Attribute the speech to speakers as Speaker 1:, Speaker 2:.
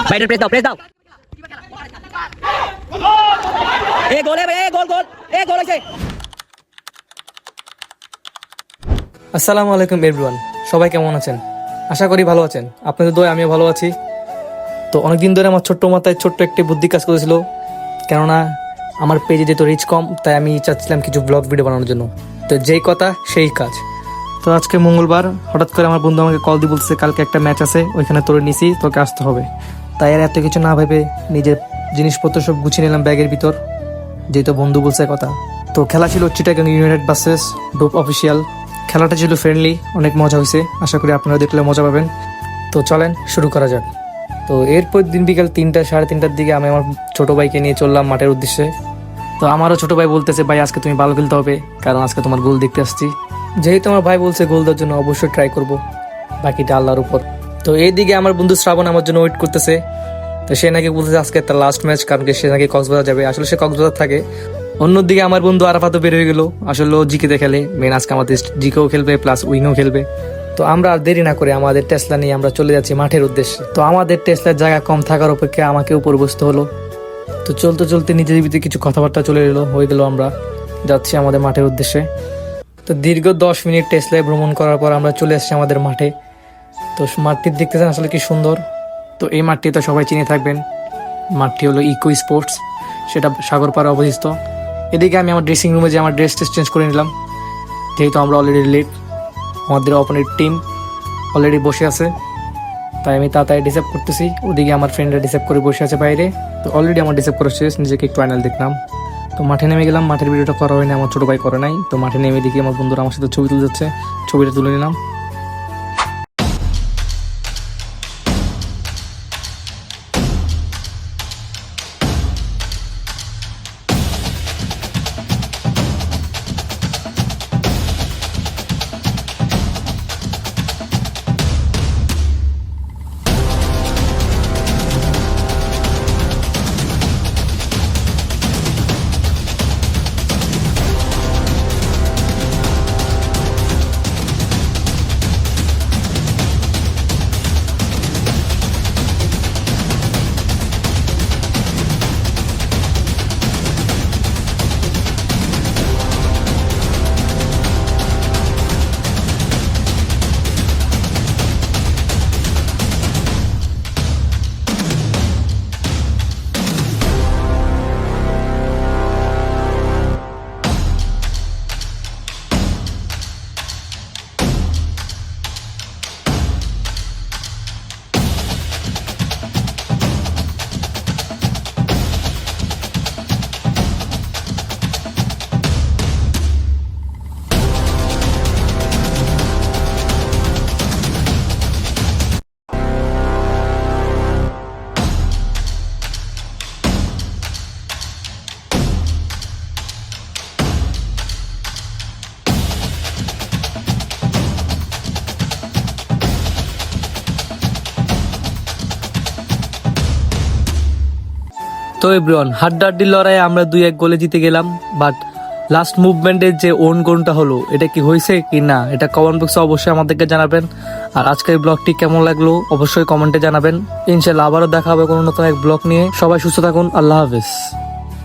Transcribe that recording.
Speaker 1: বাইরে প্রেস দাও, প্রেস দাও। এ গোল এ গোল গোল এ গোল আছে।
Speaker 2: আসসালামু আলাইকুম এভরিওয়ান, সবাই কেমন আছেন? আশা করি ভালো আছেন। আপনাদের দোয়ায় আমিও ভালো আছি। তো অনেকদিন ধরে আমার ছোট্ট মাথায় ছোট্ট একটি বুদ্ধি কাজ করেছিল, কেননা আমার পেজে যেহেতু রিচ কম, তাই আমি চাচ্ছিলাম কিছু ব্লগ ভিডিও বানানোর জন্য। তো যেই কথা সেই কাজ। তো আজকে মঙ্গলবার, হঠাৎ করে আমার বন্ধু আমাকে কল দিয়ে বলছে কালকে একটা ম্যাচ আছে, ওইখানে তোরে নিছি, তোকে আসতে হবে। তাই আর এত কিছু না ভেবে নিজের জিনিসপত্র সব গুছিয়ে নিলাম ব্যাগের ভিতর, যেহেতু বন্ধু বলছে কথা। তো খেলা ছিল Chittagong United versus dope official. খেলাটা ছিল ফ্রেন্ডলি, অনেক মজা হয়েছে। আশা করি আপনারা দেখলে মজা পাবেন। তো চলেন শুরু করা যাক। তো এরপর দিন বিকাল 3টা সাড়ে 3টার দিকে আমি আমার ছোটো ভাইকে নিয়ে চললাম মাঠের উদ্দেশ্যে। তো আমারও ছোটো ভাই বলতেছে, ভাই আজকে তুমি ভালো খেলতে হবে, কারণ আজকে তোমার গোল দেখতে আসছি। যেহেতু আমার ভাই বলছে গোল দেওয়ার জন্য, অবশ্যই ট্রাই করব, বাকিটা আল্লাহর উপর। তো এইদিকে আমার বন্ধু শ্রাবণ আমার জন্য ওয়েট করতেছে। তো সে নাকি বলতেছে আজকে তার লাস্ট ম্যাচ, কারণ সে নাকি কক্সবাজার যাবে। আসলে সে কক্সবাজার থাকে। অন্যদিকে আমার বন্ধু আরাফাতও বের হয়ে গেল। আসলে ও জিকেতে খেলে, মেন আজকে আমাদের জিকেও খেলবে প্লাস উইংও খেলবে। তো আমরা আর দেরি না করে আমাদের টেসলা নিয়ে আমরা চলে যাচ্ছি মাঠের উদ্দেশ্যে। তো আমাদের টেসলার জায়গা কম থাকার অপেক্ষা আমাকে উপর বসতে হলো। তো চলতে চলতে নিজেদের ভিতরে কিছু কথাবার্তা চলে এলো, হয়ে গেল আমরা যাচ্ছি আমাদের মাঠের উদ্দেশ্যে। তো দীর্ঘ 10 মিনিট টেসলায় ভ্রমণ করার পর আমরা চলে এসেছি আমাদের মাঠে। তো মাঠটি দেখতেছেন আসলে কি সুন্দর। তো এই মাঠটি তো সবাই চিনে থাকবেন, মাঠটি হলো ইকো স্পোর্টস, সেটা সাগরপাড়ে অবস্থিত। এদিকে আমি আমার ড্রেসিং রুমে যে আমার ড্রেস চেঞ্জ করে নিলাম, যেহেতু আমরা অলরেডি লেট। আমাদের অপোনেন্ট টিম অলরেডি বসে আছে, তাই আমি তাড়াতাড়ি ডিসাইভ করতেছি। ওদিকে আমার ফ্রেন্ডরা ডিসাইভ করে বসে আছে বাইরে। তো অলরেডি আমার ডিসাইভ করা শেষ, নিজেকে একটু আইনাল দেখলাম। তো মাঠে নেমে গেলাম। মাঠের ভিডিওটা করা হয়নি, আমার ছোটো ভাই করে নাই। তো মাঠে নেমে দেখি আমার বন্ধুরা আমার সাথে ছবি তুলে যাচ্ছে, ছবিটা তুলে নিলাম। তো এভরিওয়ান, হাড্ডাহাড্ডির লড়াইয়ে আমরা 2-1 গোলে জিতে গেলাম। বাট লাস্ট মুভমেন্টের যে ওন গোলটা হলো, এটা কি হয়েছে কি না, এটা কমেন্ট বক্সে অবশ্যই আমাদেরকে জানাবেন। আর আজকের ব্লগটি কেমন লাগলো অবশ্যই কমেন্টে জানাবেন। ইনশাল্লাহ আবারও দেখা হবে কোনো নতুন এক ব্লগ নিয়ে। সবাই সুস্থ থাকুন, আল্লাহ হাফেজ।